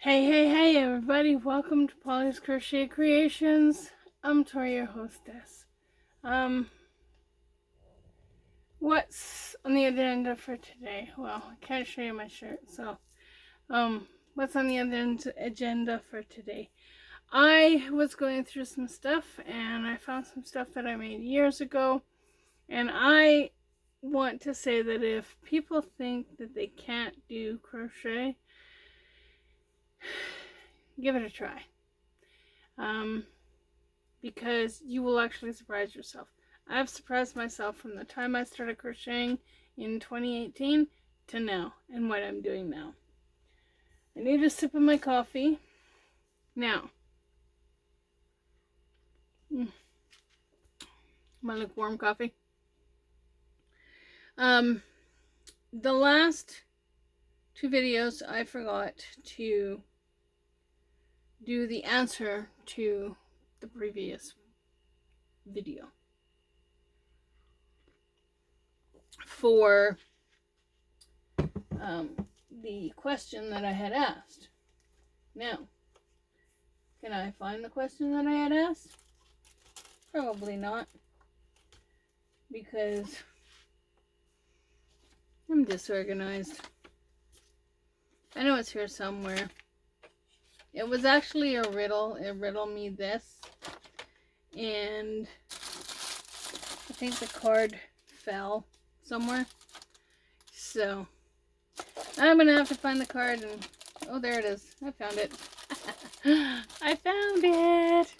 Hey, everybody. Welcome to Polly's Crochet Creations. I'm Tori, your hostess. Um, what's on the agenda for today? Well, I can't show you my shirt, so, what's on the agenda for today? I was going through some stuff, and I found some stuff that I made years ago, and I want to say that if people think that they can't do crochet, give it a try. Because you will actually surprise yourself. I've surprised myself from the time I started crocheting in 2018 to now, and what I'm doing now. I need a sip of my coffee. Now, my lukewarm coffee. The last two videos I forgot to do the answer to the previous video for the question that I had asked. Now, can I find the question that I had asked? Probably not, because I'm disorganized. I know it's here somewhere. It was actually a riddle. It riddled me this, and I think the card fell somewhere. So I'm gonna have to find the card, and oh, there it is. I found it. I found it.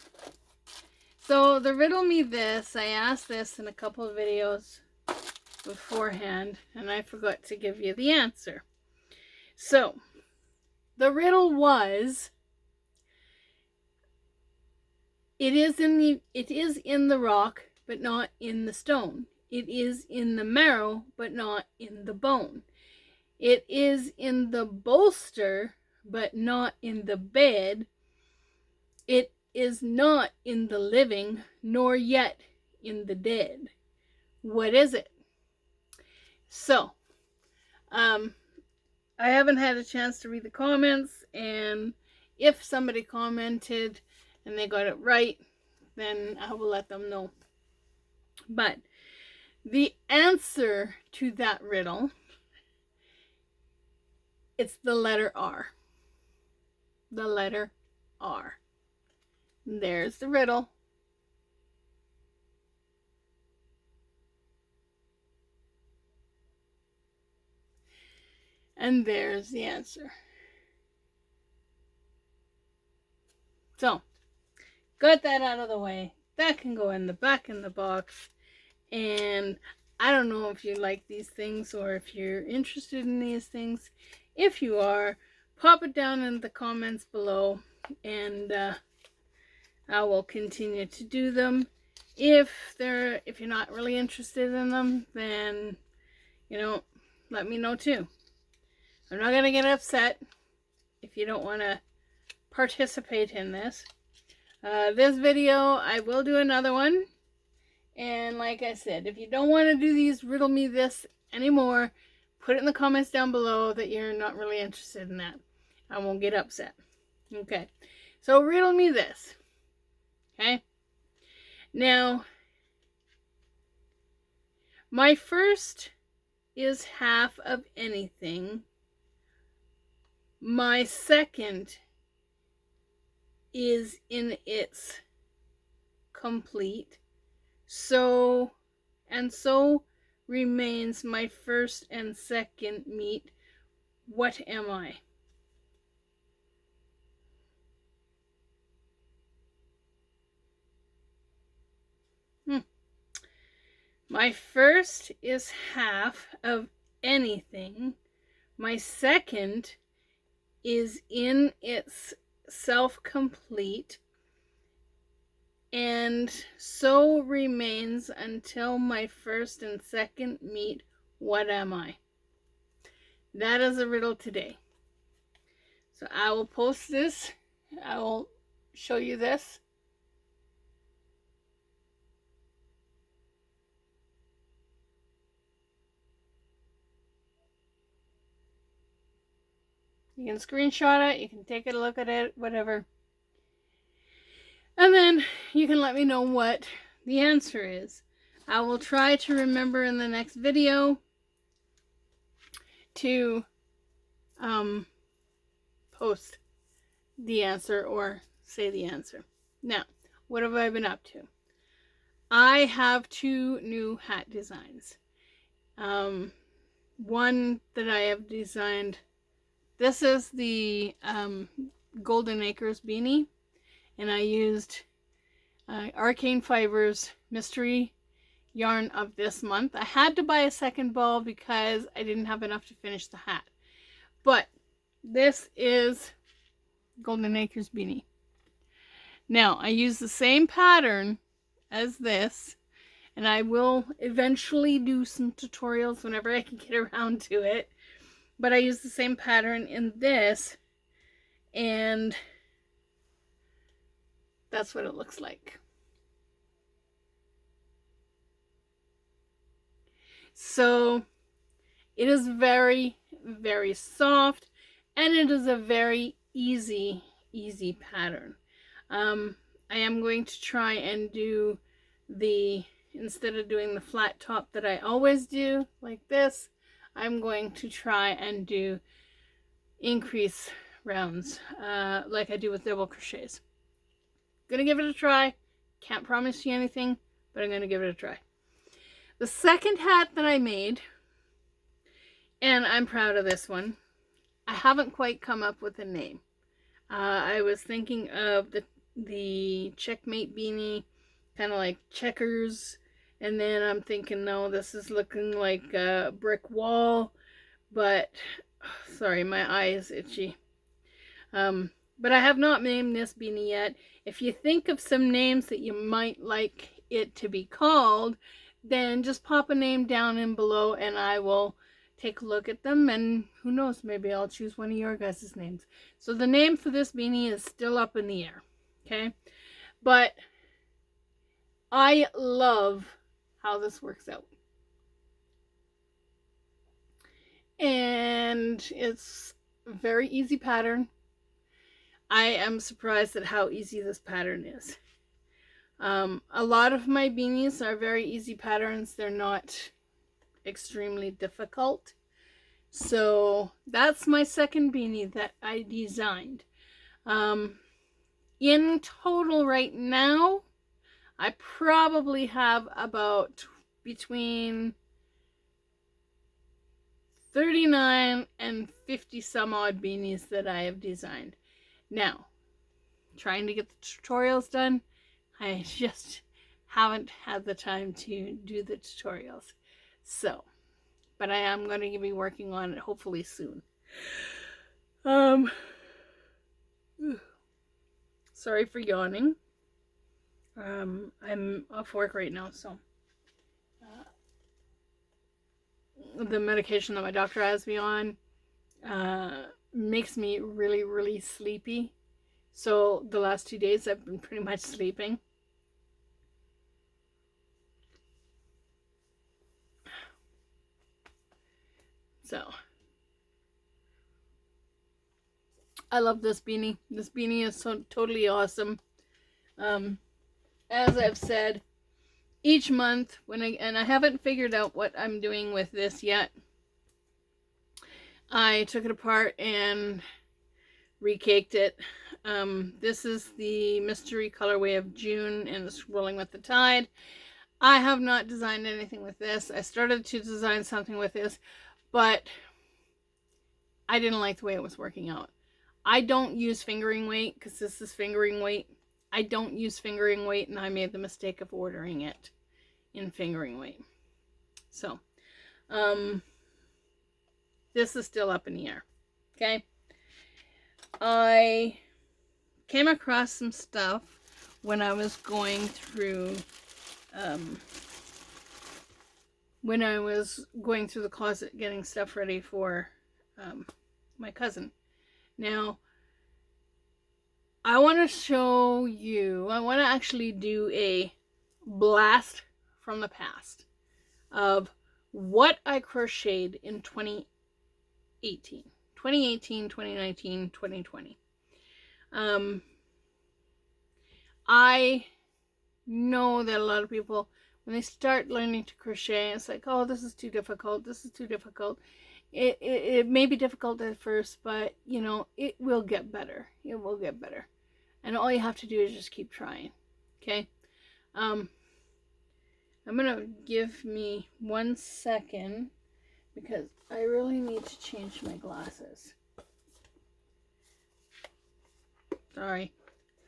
So the riddle me this, I asked this in a couple of videos beforehand, and I forgot to give you the answer. So the riddle was, it is in the rock, but not in the stone. It is in the marrow, but not in the bone. It is in the bolster, but not in the bed. It is not in the living, nor yet in the dead. What is it? So, I haven't had a chance to read the comments, and if somebody commented and they got it right, then I will let them know. But the answer to that riddle, it's the letter R. The letter R. There's the riddle. And there's the answer. So, got that out of the way. That can go in the back in the box. And I don't know if you like these things or if you're interested in these things. If you are, pop it down in the comments below, and I will continue to do them. If you're not really interested in them, then let me know too. I'm not gonna get upset if you don't want to participate in this. This video, I will do another one. And like I said, if you don't want to do these riddle me this anymore, put it in the comments down below that you're not really interested in that. I won't get upset. Okay. So riddle me this. Okay. Now, my first is half of anything. My second is in its complete. So remains my first and second meet. What am I? My first is half of anything. My second is in its self-complete, and so remains until my first and second meet. What am I? That is a riddle today. So I will post this. I will show you this. You can screenshot it, you can take a look at it, whatever. And then you can let me know what the answer is. I will try to remember in the next video to post the answer or say the answer. Now, what have I been up to? I have 2 new hat designs. One that I have designed, this is the Golden Acres beanie, and I used Arcane Fibers mystery yarn of this month. I had to buy a second ball because I didn't have enough to finish the hat. But this is Golden Acres beanie. Now, I use the same pattern as this, and I will eventually do some tutorials whenever I can get around to it. But I use the same pattern in this, and that's what it looks like. So it is very, very soft, and it is a very easy pattern. I am going to try and do instead of doing the flat top that I always do like this, I'm going to try and do increase rounds like I do with double crochets. Gonna give it a try. Can't promise you anything, but I'm gonna give it a try. The second hat that I made, and I'm proud of this one, I haven't quite come up with a name. I was thinking of the Checkmate beanie, kind of like checkers, and then I'm thinking, no, this is looking like a brick wall, but sorry, my eye is itchy. But I have not named this beanie yet. If you think of some names that you might like it to be called, then just pop a name down in below and I will take a look at them, and who knows, maybe I'll choose one of your guys' names. So the name for this beanie is still up in the air, okay? But I love how this works out. And it's a very easy pattern. I am surprised at how easy this pattern is. A lot of my beanies are very easy patterns. They're not extremely difficult. So that's my second beanie that I designed. In total right now, I probably have about between 39 and 50 some odd beanies that I have designed. Now, trying to get the tutorials done, I just haven't had the time to do the tutorials. So, but I am going to be working on it hopefully soon. Sorry for yawning. I'm off work right now, so the medication that my doctor has me on makes me really, really sleepy. So the last 2 days I've been pretty much sleeping. So I love this beanie. This beanie is so totally awesome. As I've said, each month and I haven't figured out what I'm doing with this yet. I took it apart and recaked it. This is the mystery colorway of June, and it's Rolling with the Tide. I have not designed anything with this. I started to design something with this, but I didn't like the way it was working out. I don't use fingering weight because this is fingering weight. I don't use fingering weight, and I made the mistake of ordering it in fingering weight. So, this is still up in the air. Okay. I came across some stuff when I was going through the closet getting stuff ready for my cousin. Now, I want to show you, I want to actually do a blast from the past of what I crocheted in 2018, 2018, 2019, 2020. I know that a lot of people, when they start learning to crochet, it's like, oh, this is too difficult. This is too difficult. It may be difficult at first, but you know, it will get better. It will get better. And all you have to do is just keep trying. Okay. I'm gonna give me 1 second because I really need to change my glasses. Sorry.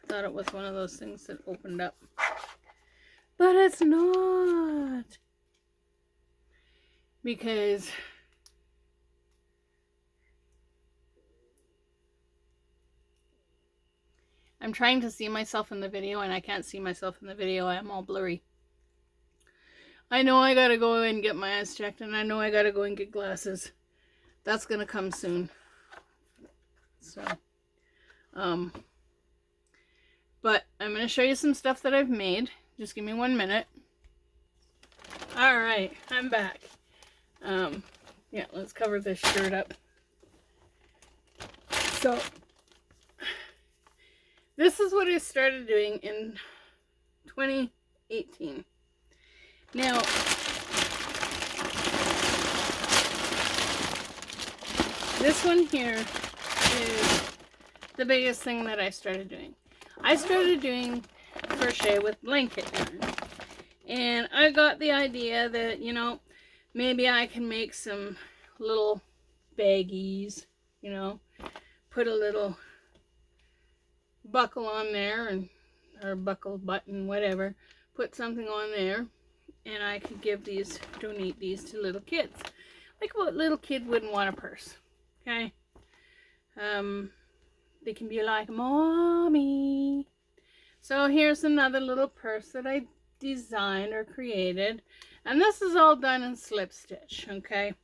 I thought it was one of those things that opened up. But it's not. Because I'm trying to see myself in the video and I can't see myself in the video. I'm all blurry. I know I gotta go and get my eyes checked, and I know I gotta go and get glasses. That's gonna come soon. So, but I'm gonna show you some stuff that I've made. Just give me 1 minute. Alright, I'm back. Yeah, let's cover this shirt up. So, this is what I started doing in 2018. Now, this one here is the biggest thing that I started doing. I started doing crochet with blanket yarn. And I got the idea that, you know, maybe I can make some little baggies, you know, put a little buckle on there, and or buckle button, whatever, put something on there, and I could give these, donate these to little kids. Like, what little kid wouldn't want a purse? Okay. They can be like, Mommy. So here's another little purse that I designed or created, and this is all done in slip stitch. Okay.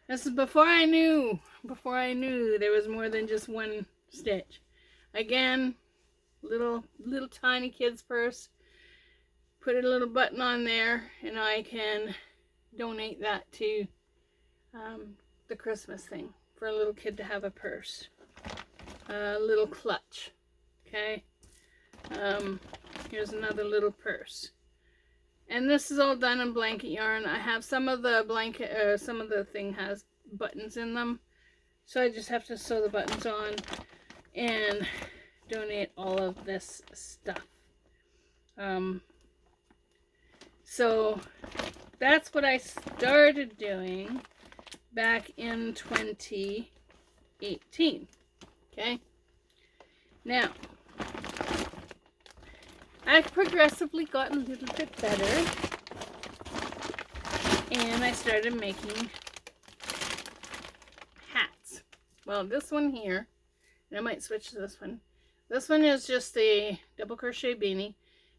This is before I knew there was more than just one stitch. Again, little tiny kid's purse. Put a little button on there, and I can donate that to the Christmas thing for a little kid to have a purse, a little clutch. Okay. Here's another little purse, and this is all done in blanket yarn. I have some of the blanket, some of the thing has buttons in them, so I just have to sew the buttons on and donate all of this stuff. So that's what I started doing back in 2018. Okay. Now, I've progressively gotten a little bit better, and I started making hats. Well, this one here, and I might switch to this one. This one is just a double crochet beanie,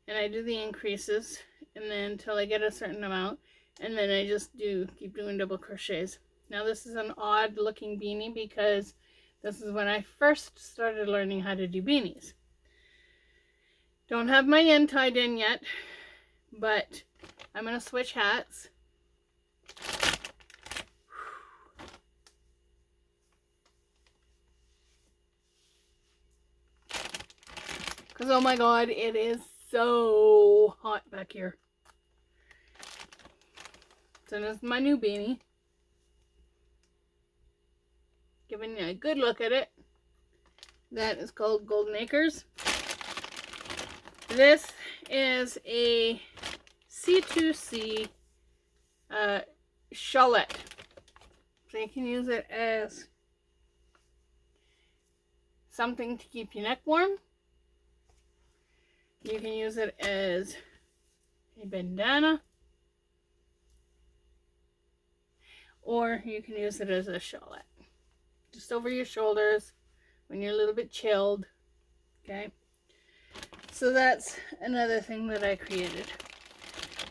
and I do the increases, and then until I get a certain amount, and then I just keep doing double crochets. Now this is an odd looking beanie because this is when I first started learning how to do beanies. Don't have my end tied in yet, but I'm going to switch hats. Because, oh my God, it is so hot back here. So this is my new beanie. Giving you a good look at it. That is called Golden Acres. This is a C2C shawlette. So you can use it as something to keep your neck warm. You can use it as a bandana. Or you can use it as a shawlette. Just over your shoulders when you're a little bit chilled. Okay. So that's another thing that I created.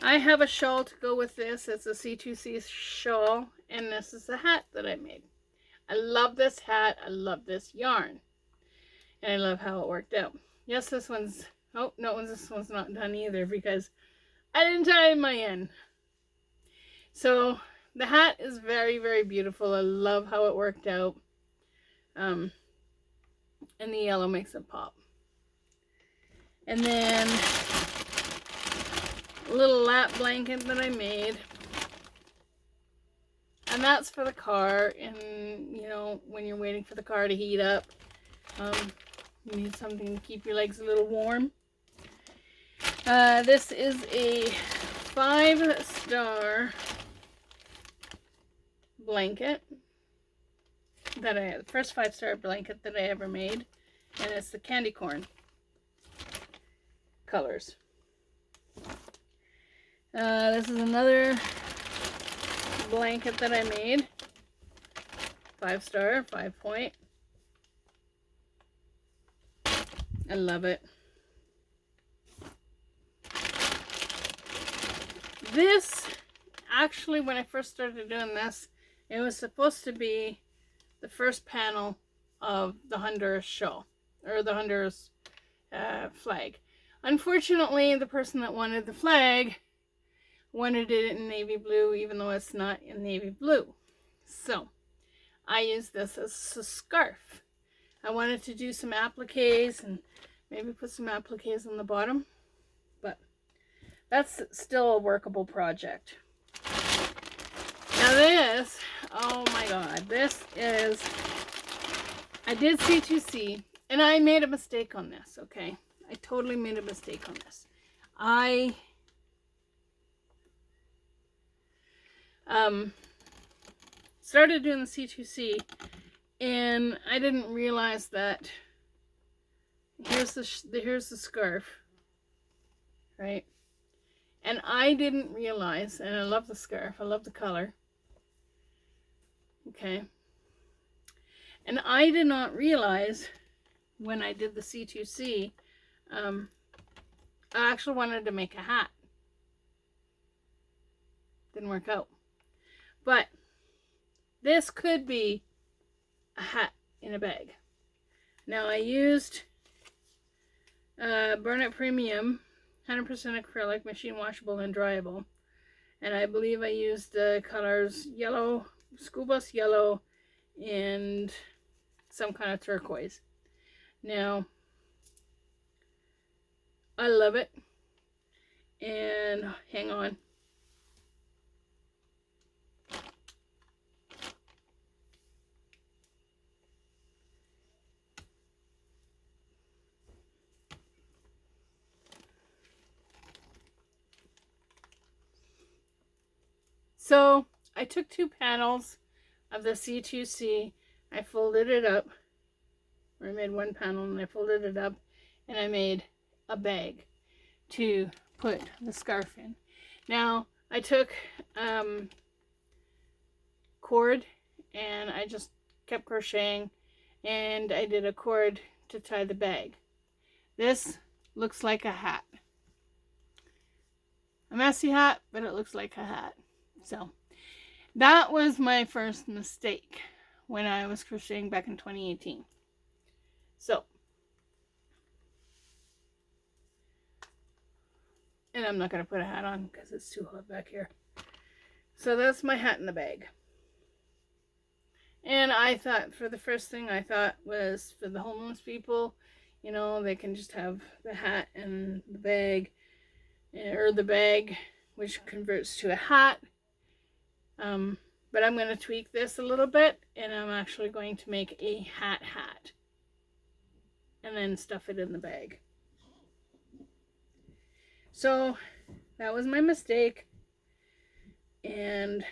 I have a shawl to go with this. It's a C2C shawl. And this is the hat that I made. I love this hat. I love this yarn. And I love how it worked out. Yes, this one's... Oh, no, this one's not done either because I didn't tie in my end. So the hat is very, very beautiful. I love how it worked out. And the yellow makes it pop. And then a little lap blanket that I made. And that's for the car. And, you know, when you're waiting for the car to heat up, you need something to keep your legs a little warm. This is a 5-star blanket that the first 5-star blanket that I ever made, and it's the candy corn colors. This is another blanket that I made, 5-star, 5-point. I love it. This, actually, when I first started doing this, it was supposed to be the first panel of the Honduras show, or the Honduras flag. Unfortunately, the person that wanted the flag wanted it in navy blue, even though it's not in navy blue. So, I used this as a scarf. I wanted to do some appliques and maybe put some appliques on the bottom, but that's still a workable project. Now this, oh my god, this is, I did C2C, and I made a mistake on this, okay? I totally made a mistake on this. I started doing the C2C, and I didn't realize that here's the scarf, right? And I didn't realize, and I love the scarf, I love the color, okay? And I did not realize when I did the C2C, I actually wanted to make a hat. Didn't work out. But this could be a hat in a bag. Now I used Bernat Premium 100% acrylic, machine washable and dryable, and I believe I used the colors yellow, school bus yellow, and some kind of turquoise. Now I love it, and hang on. So I took 2 panels of the C2C, I folded it up, or I made 1 panel and I folded it up, and I made a bag to put the scarf in. Now I took cord, and I just kept crocheting, and I did a cord to tie the bag. This looks like a hat. A messy hat, but it looks like a hat. So that was my first mistake when I was crocheting back in 2018. So, and I'm not going to put a hat on because it's too hot back here. So that's my hat in the bag. And I thought, for the first thing I thought was for the homeless people, you know, they can just have the hat and the bag, or the bag, which converts to a hat. But I'm going to tweak this a little bit, and I'm actually going to make a hat and then stuff it in the bag. So that was my mistake, and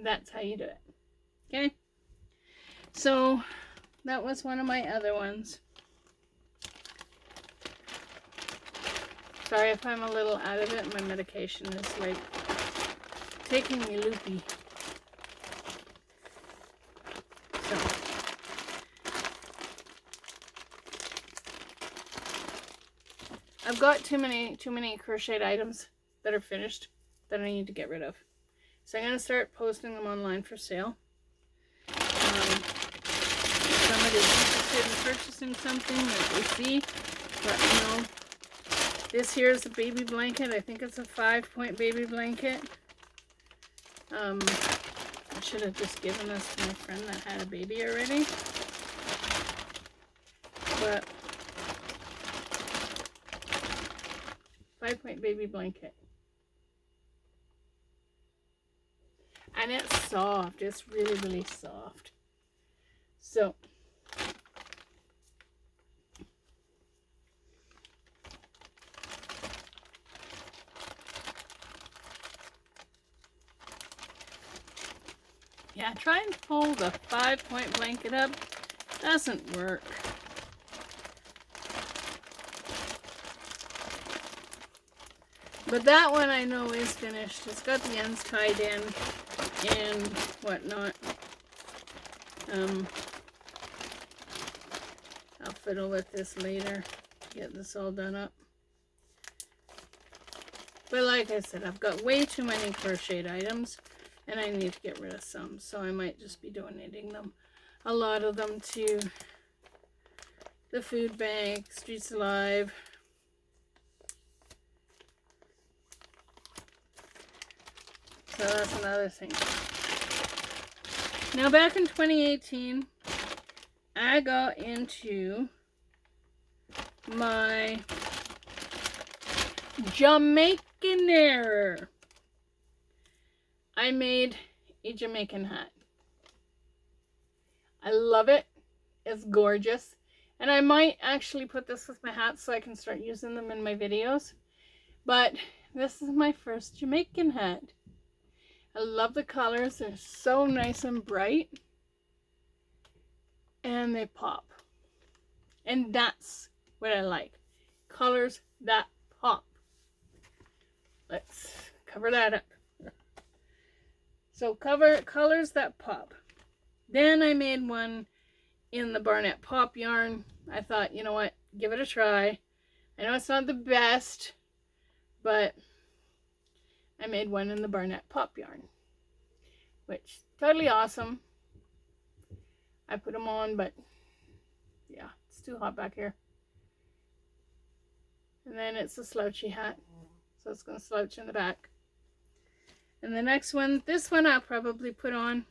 that's how you do it. Okay, so that was one of my other ones. Sorry if I'm a little out of it. My medication is like taking me loopy. So I've got too many crocheted items that are finished that I need to get rid of. So I'm going to start posting them online for sale. If somebody's interested in purchasing something that they see, let me know. This here is a baby blanket. I think it's a 5-point baby blanket. I should have just given this to my friend that had a baby already. But 5-point baby blanket. And it's soft. It's really, really soft. So, yeah, try and fold a 5-point blanket up. Doesn't work. But that one I know is finished. It's got the ends tied in and whatnot. I'll fiddle with this later, get this all done up. But like I said, I've got way too many crocheted items and I need to get rid of some. So I might just be donating them, a lot of them, to the food bank, Streets Alive. So that's another thing. Now back in 2018, I got into my Jamaicaner. I made a Jamaican hat. I love it. It's gorgeous. And I might actually put this with my hats so I can start using them in my videos. But this is my first Jamaican hat. I love the colors. They're so nice and bright. And they pop. And that's what I like. Colors that pop. Let's cover that up. So colors that pop. Then I made one in the Barnett Pop yarn. I thought, you know what, give it a try. I know it's not the best, but I made one in the Barnett Pop yarn, which totally awesome. I put them on, but yeah, it's too hot back here. And then it's a slouchy hat, so it's going to slouch in the back. And the next one, this one I'll probably put on.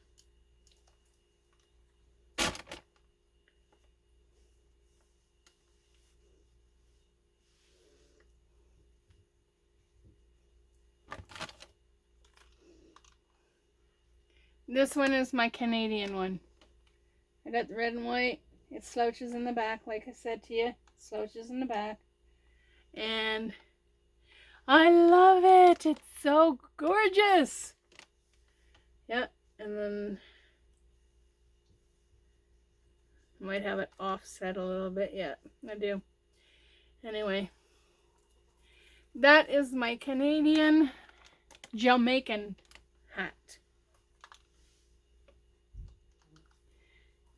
This one is my Canadian one. I got the red and white. It slouches in the back, like I said to you. It slouches in the back. And I love it. It's so gorgeous. Yeah, and then I might have it offset a little bit. Yeah, I do. Anyway, that is my Canadian Jamaican hat.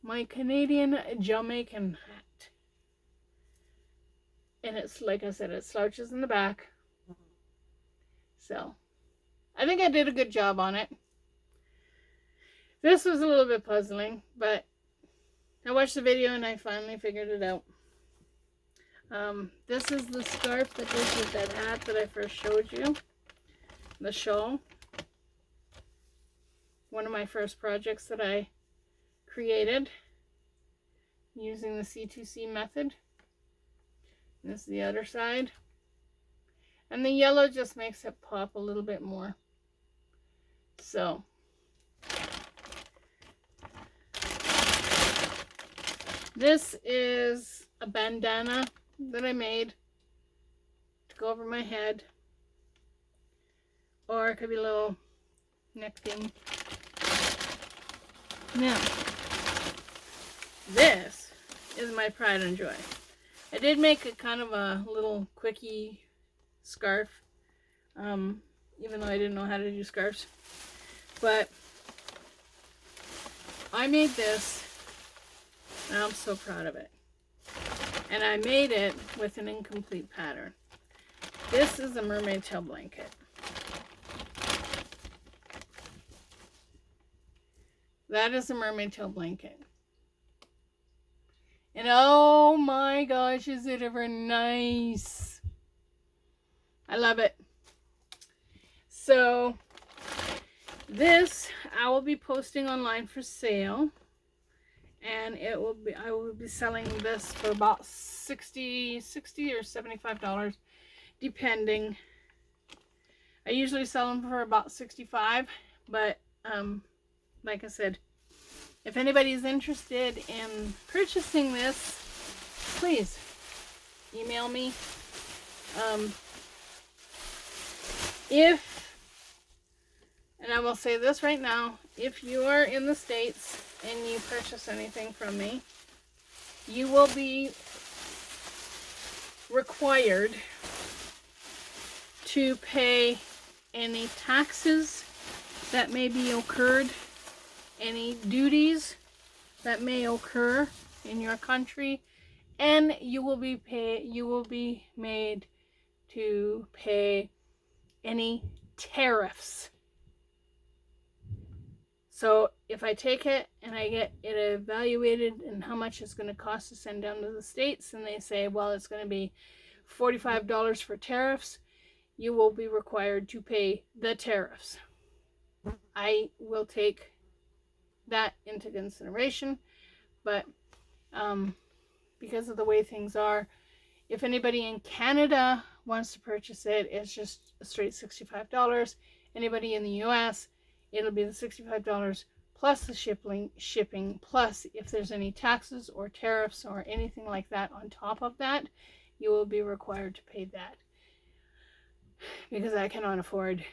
My Canadian Jamaican hat. And it's, like I said, it slouches in the back. So, I think I did a good job on it. This was a little bit puzzling, but I watched the video and I finally figured it out. This is the scarf that goes with that hat that I first showed you. The shawl. One of my first projects that I created using the C2C method. This is the other side. And the yellow just makes it pop a little bit more. So, this is a bandana that I made to go over my head. Or it could be a little neck thing. Now, this is my pride and joy. I did make a kind of a little quickie scarf, even though I didn't know how to do scarves. But I made this, and I'm so proud of it. And I made it with an incomplete pattern. This is a mermaid tail blanket. That is a mermaid tail blanket. And oh my gosh, is it ever nice. I love it. So this I will be posting online for sale, and I will be selling this for about $60 or $75 depending. I usually sell them for about $65, but like I said, if anybody's interested in purchasing this, please email me. And I will say this right now, if you are in the States and you purchase anything from me, you will be required to pay any taxes that may be incurred, any duties that may occur in your country, and you will be made to pay any tariffs. So if I take it and I get it evaluated and how much it's going to cost to send down to the States, and they say, well, it's going to be $45 for tariffs, you will be required to pay the tariffs. I will take that into consideration, but because of the way things are, if anybody in Canada wants to purchase it, it's just a straight $65. Anybody in the US, it'll be the $65 plus the shipping, plus if there's any taxes or tariffs or anything like that on top of that, you will be required to pay that, because I cannot afford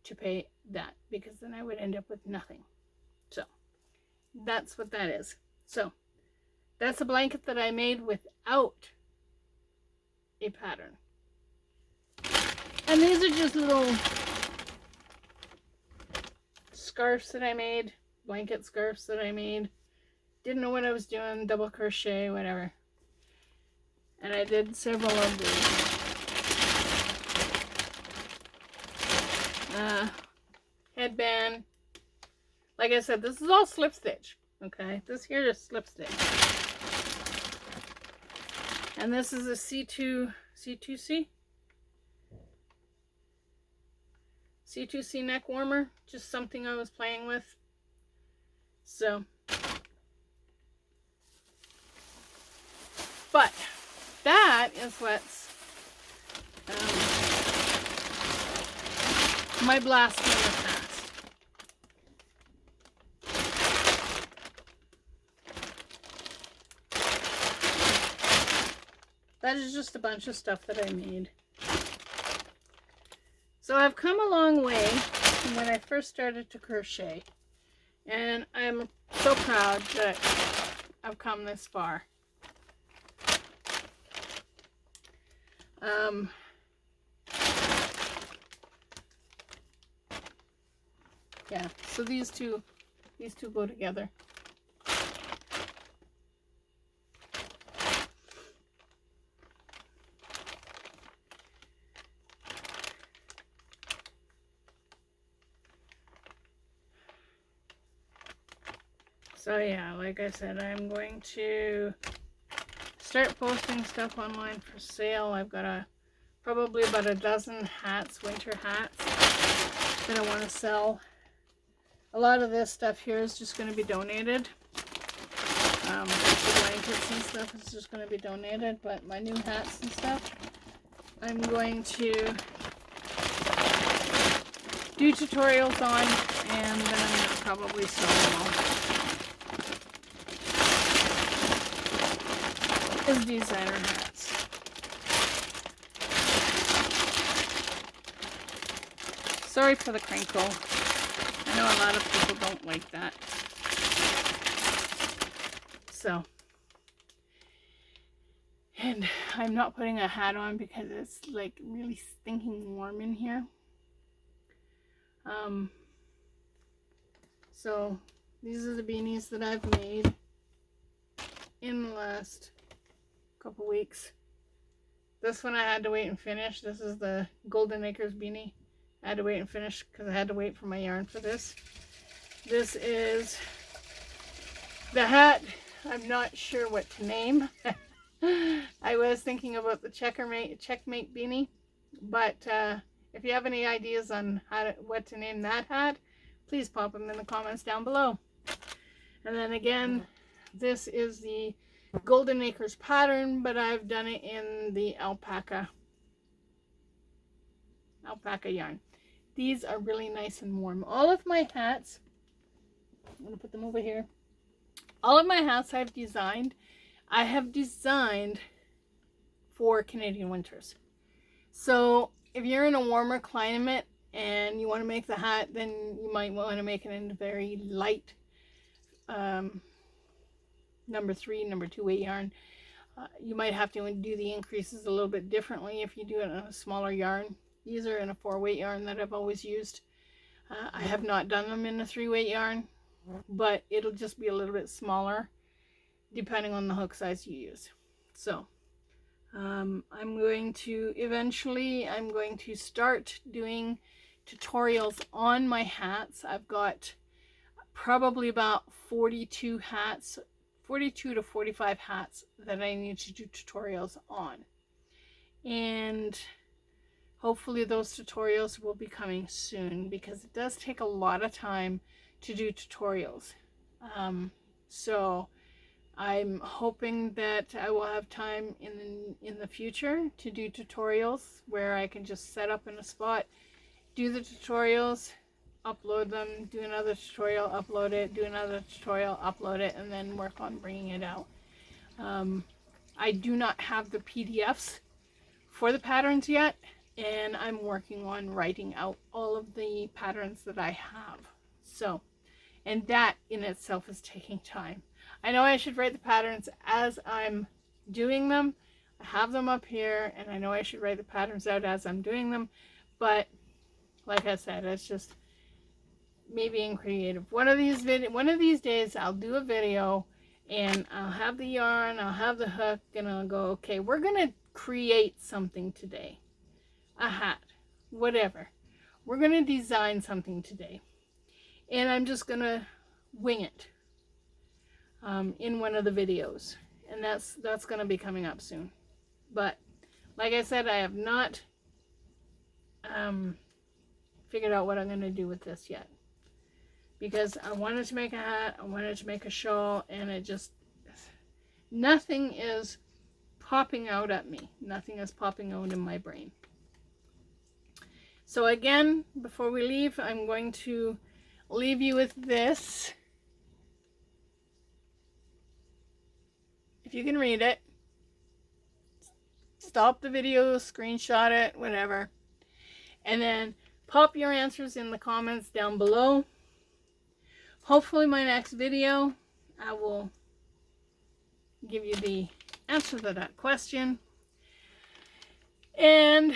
to pay that, because then I would end up with nothing. So that's what that is. So that's a blanket that I made without a pattern. And these are just little scarves that I made, blanket scarves that I made. Didn't know what I was doing, double crochet, whatever. And I did several of these. Headband. Like I said, this is all slip stitch. Okay, this here is slip stitch. And this is a C2C neck warmer, just something I was playing with. So, but that is what's my blast from the past. That is just a bunch of stuff that I made. So I've come a long way from when I first started to crochet, and I'm so proud that I've come this far. Yeah, so these two go together. So yeah, like I said, I'm going to start posting stuff online for sale. I've got probably about a dozen hats, winter hats, that I want to sell. A lot of this stuff here is just going to be donated. The blankets and stuff is just going to be donated, but my new hats and stuff, I'm going to do tutorials on, and then I'm going to probably sell them all as designer hats. Sorry for the crinkle. I know a lot of people don't like that. So, and I'm not putting a hat on because it's like really stinking warm in here. So these are the beanies that I've made in the last couple weeks. This one I had to wait and finish. This is the Golden Acres beanie. I had to wait and finish because I had to wait for my yarn for this. This is the hat. I'm not sure what to name. I was thinking about the checkmate beanie, But if you have any ideas on what to name that hat, please pop them in the comments down below. And then again, this is the Golden Acres pattern, but I've done it in the alpaca yarn. These are really nice and warm. All of my hats, I'm going to put them over here. All of my hats I have designed for Canadian winters. So if you're in a warmer climate and you want to make the hat, then you might want to make it in a very light number 3, number 2 weight yarn. You might have to do the increases a little bit differently if you do it on a smaller yarn. These are in a 4 weight yarn that I've always used. I have not done them in a 3 weight yarn, but it'll just be a little bit smaller depending on the hook size you use. So I'm going to start doing tutorials on my hats. I've got probably about 42 to 45 hats that I need to do tutorials on. And hopefully those tutorials will be coming soon, because it does take a lot of time to do tutorials. So I'm hoping that I will have time in the future to do tutorials where I can just set up in a spot, do the tutorials, upload them, do another tutorial, upload it, do another tutorial, upload it, and then work on bringing it out. I do not have the PDFs for the patterns yet, and I'm working on writing out all of the patterns that I have. So, and that in itself is taking time. I know I should write the patterns as I'm doing them. I have them up here, and I know I should write the patterns out as I'm doing them, but like I said, it's just me being creative. One of these days I'll do a video and I'll have the yarn, I'll have the hook, and I'll go, okay, we're gonna create something today. A hat, whatever. We're gonna design something today. And I'm just gonna wing it in one of the videos. And that's gonna be coming up soon. But like I said, I have not figured out what I'm gonna do with this yet. Because I wanted to make a hat, I wanted to make a shawl, and it just, nothing is popping out at me. Nothing is popping out in my brain. So again, before we leave, I'm going to leave you with this. If you can read it, stop the video, screenshot it, whatever. And then pop your answers in the comments down below. Hopefully my next video, I will give you the answer to that question. And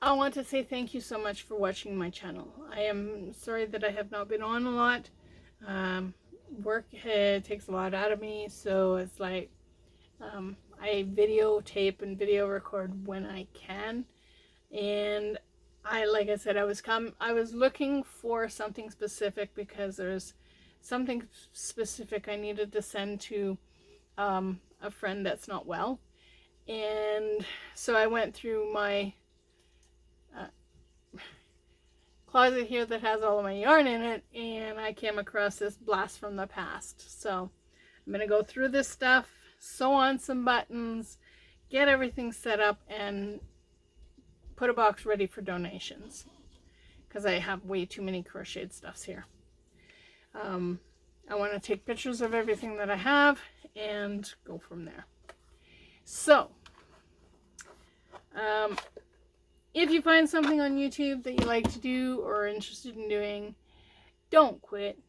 I want to say thank you so much for watching my channel. I am sorry that I have not been on a lot. Work takes a lot out of me, so it's like I videotape and video record when I can. And like I said, I was looking for something specific because there's something specific I needed to send to a friend that's not well. And so I went through my closet here that has all of my yarn in it, and I came across this blast from the past. So I'm going to go through this stuff, sew on some buttons, get everything set up, and put a box ready for donations, because I have way too many crocheted stuffs here. I want to take pictures of everything that I have and go from there. So, if you find something on YouTube that you like to do or are interested in doing, don't quit.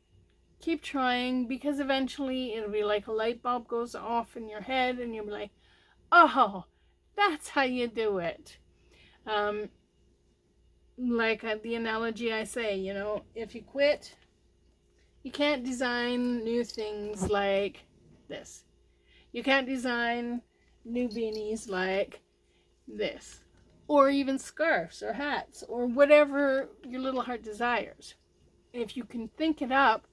Keep trying, because eventually it'll be like a light bulb goes off in your head and you'll be like, oh, that's how you do it. Like the analogy I say, you know, if you quit, you can't design new things like this. You can't design new beanies like this, or even scarves or hats or whatever your little heart desires. If you can think it up,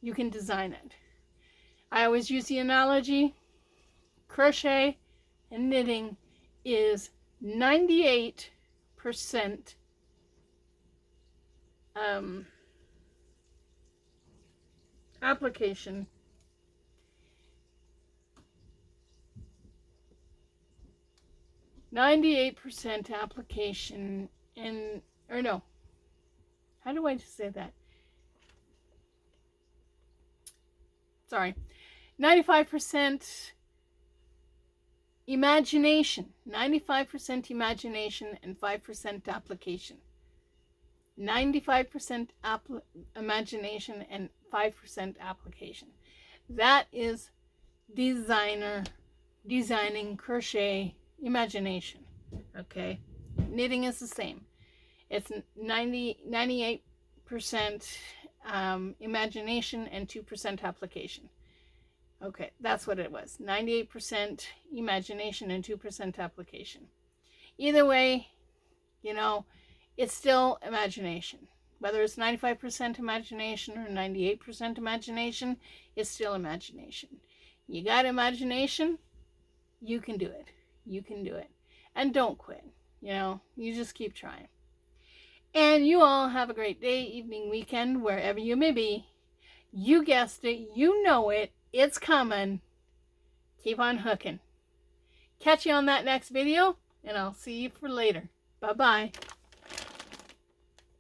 you can design it. I always use the analogy, crochet and knitting is 98% application. %98 application in, or no, how do I say that? Sorry. 95% imagination. 95% imagination and 5% application. 95% imagination and 5% application. That is designing crochet imagination. Okay. Knitting is the same. It's 98% imagination and 2% application. Okay, that's what it was. 98% imagination and 2% application. Either way, you know, it's still imagination. Whether it's 95% imagination or 98% imagination, it's still imagination. You got imagination, you can do it. You can do it. And don't quit. You know, you just keep trying. And you all have a great day, evening, weekend, wherever you may be. You guessed it. You know it. It's coming. Keep on hooking. Catch you on that next video, and I'll see you for later. Bye-bye.